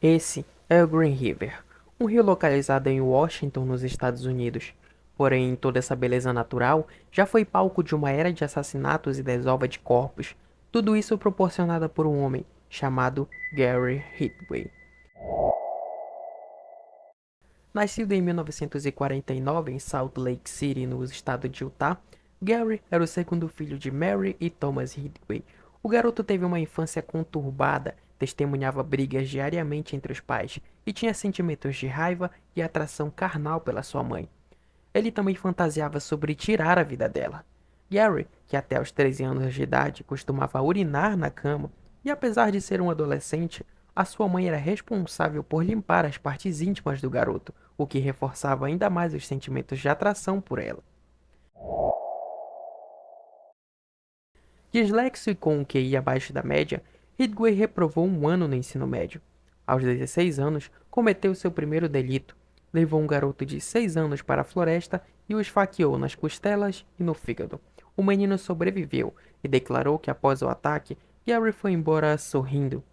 Esse é o Green River, um rio localizado em Washington, nos Estados Unidos. Porém, toda essa beleza natural já foi palco de uma era de assassinatos e desova de corpos, tudo isso proporcionada por um homem chamado Gary Ridgway. Nascido em 1949 em Salt Lake City, no estado de Utah, Gary era o segundo filho de Mary e Thomas Ridgway. O garoto teve uma infância conturbada, testemunhava brigas diariamente entre os pais e tinha sentimentos de raiva e atração carnal pela sua mãe. Ele também fantasiava sobre tirar a vida dela. Gary, que até os 13 anos de idade costumava urinar na cama, e apesar de ser um adolescente, a sua mãe era responsável por limpar as partes íntimas do garoto, o que reforçava ainda mais os sentimentos de atração por ela. Dislexo e com um QI abaixo da média, Ridgway reprovou um ano no ensino médio. Aos 16 anos, cometeu seu primeiro delito. Levou um garoto de 6 anos para a floresta e o esfaqueou nas costelas e no fígado. O menino sobreviveu e declarou que após o ataque, Gary foi embora sorrindo.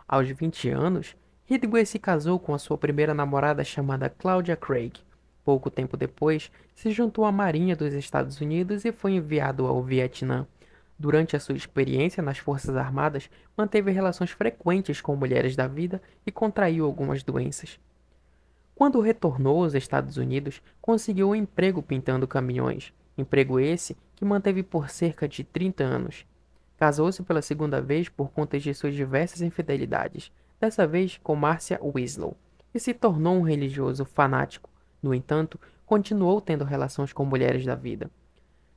Aos 20 anos, Ridgway se casou com a sua primeira namorada chamada Claudia Craig. Pouco tempo depois, se juntou à Marinha dos Estados Unidos e foi enviado ao Vietnã. Durante a sua experiência nas Forças Armadas, manteve relações frequentes com mulheres da vida e contraiu algumas doenças. Quando retornou aos Estados Unidos, conseguiu um emprego pintando caminhões, emprego esse que manteve por cerca de 30 anos. Casou-se pela segunda vez por conta de suas diversas infidelidades, dessa vez com Marcia Winslow, e se tornou um religioso fanático. No entanto, continuou tendo relações com mulheres da vida.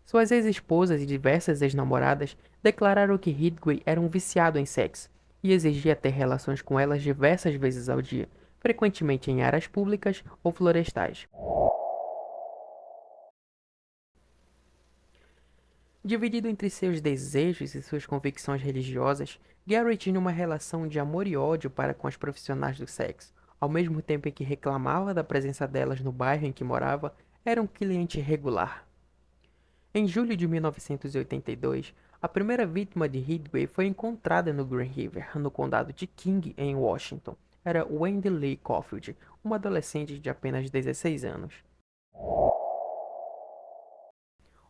Suas ex-esposas e diversas ex-namoradas declararam que Ridgway era um viciado em sexo e exigia ter relações com elas diversas vezes ao dia, frequentemente em áreas públicas ou florestais. Dividido entre seus desejos e suas convicções religiosas, Gary tinha uma relação de amor e ódio para com as profissionais do sexo. Ao mesmo tempo em que reclamava da presença delas no bairro em que morava, era um cliente regular. Em julho de 1982, a primeira vítima de Ridgway foi encontrada no Green River, no condado de King, em Washington. Era Wendy Lee Caulfield, uma adolescente de apenas 16 anos.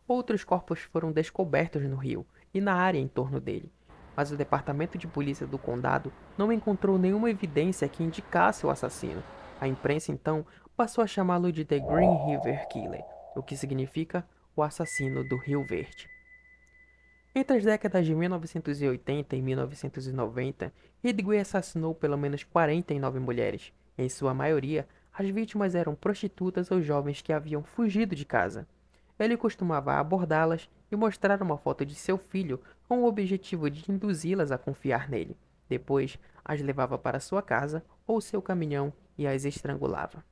Outros corpos foram descobertos no rio e na área em torno dele, mas o departamento de polícia do condado não encontrou nenhuma evidência que indicasse o assassino. A imprensa então passou a chamá-lo de The Green River Killer, o que significa o assassino do Rio Verde. Entre as décadas de 1980 e 1990, Ridgway assassinou pelo menos 49 mulheres. Em sua maioria, as vítimas eram prostitutas ou jovens que haviam fugido de casa. Ele costumava abordá-las e mostrar uma foto de seu filho com o objetivo de induzi-las a confiar nele. Depois, as levava para sua casa ou seu caminhão e as estrangulava.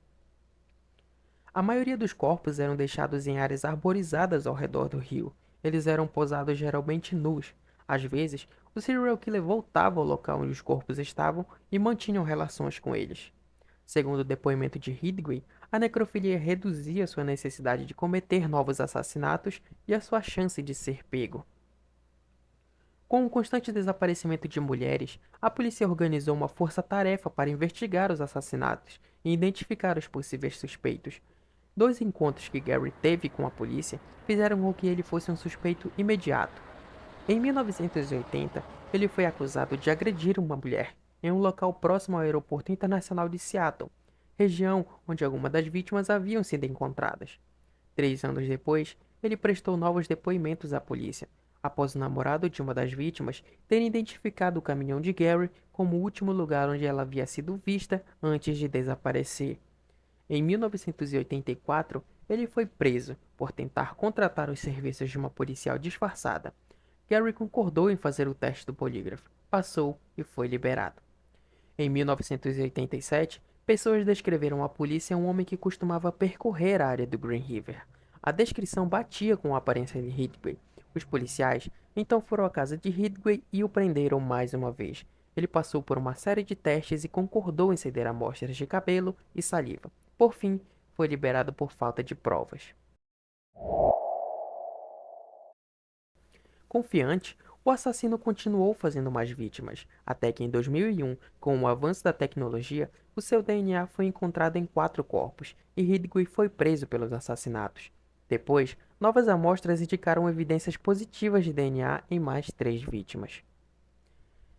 A maioria dos corpos eram deixados em áreas arborizadas ao redor do rio. Eles eram posados geralmente nus. Às vezes, o serial killer voltava ao local onde os corpos estavam e mantinham relações com eles. Segundo o depoimento de Ridgway, a necrofilia reduzia sua necessidade de cometer novos assassinatos e a sua chance de ser pego. Com o constante desaparecimento de mulheres, a polícia organizou uma força-tarefa para investigar os assassinatos e identificar os possíveis suspeitos. Dois encontros que Gary teve com a polícia fizeram com que ele fosse um suspeito imediato. Em 1980, ele foi acusado de agredir uma mulher em um local próximo ao Aeroporto Internacional de Seattle, região onde algumas das vítimas haviam sido encontradas. 3 anos depois, ele prestou novos depoimentos à polícia, após o namorado de uma das vítimas ter identificado o caminhão de Gary como o último lugar onde ela havia sido vista antes de desaparecer. Em 1984, ele foi preso por tentar contratar os serviços de uma policial disfarçada. Gary concordou em fazer o teste do polígrafo, passou e foi liberado. Em 1987, pessoas descreveram à polícia um homem que costumava percorrer a área do Green River. A descrição batia com a aparência de Ridgway. Os policiais então foram à casa de Ridgway e o prenderam mais uma vez. Ele passou por uma série de testes e concordou em ceder amostras de cabelo e saliva. Por fim, foi liberado por falta de provas. Confiante, O assassino continuou fazendo mais vítimas, até que em 2001, com o avanço da tecnologia, o seu DNA foi encontrado em 4 corpos e Ridgway foi preso pelos assassinatos. Depois, novas amostras indicaram evidências positivas de DNA em mais 3 vítimas.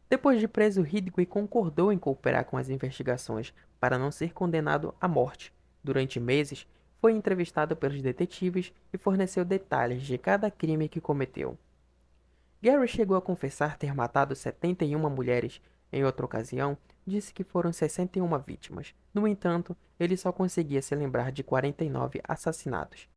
Depois de preso, Ridgway concordou em cooperar com as investigações para não ser condenado à morte. Durante meses, foi entrevistado pelos detetives e forneceu detalhes de cada crime que cometeu. Gary chegou a confessar ter matado 71 mulheres. Em outra ocasião, disse que foram 61 vítimas. No entanto, ele só conseguia se lembrar de 49 assassinatos.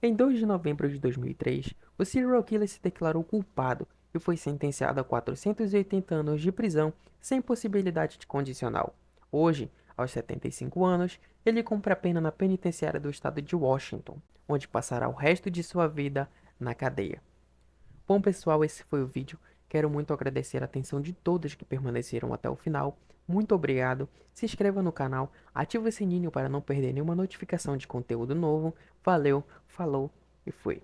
Em 2 de novembro de 2003, o serial killer se declarou culpado e foi sentenciado a 480 anos de prisão sem possibilidade de condicional. Hoje, aos 75 anos, ele cumpre a pena na penitenciária do estado de Washington, onde passará o resto de sua vida na cadeia. Bom, pessoal, esse foi o vídeo. Quero muito agradecer a atenção de todos que permaneceram até o final. Muito obrigado. Se inscreva no canal, ative o sininho para não perder nenhuma notificação de conteúdo novo. Valeu, falou e fui.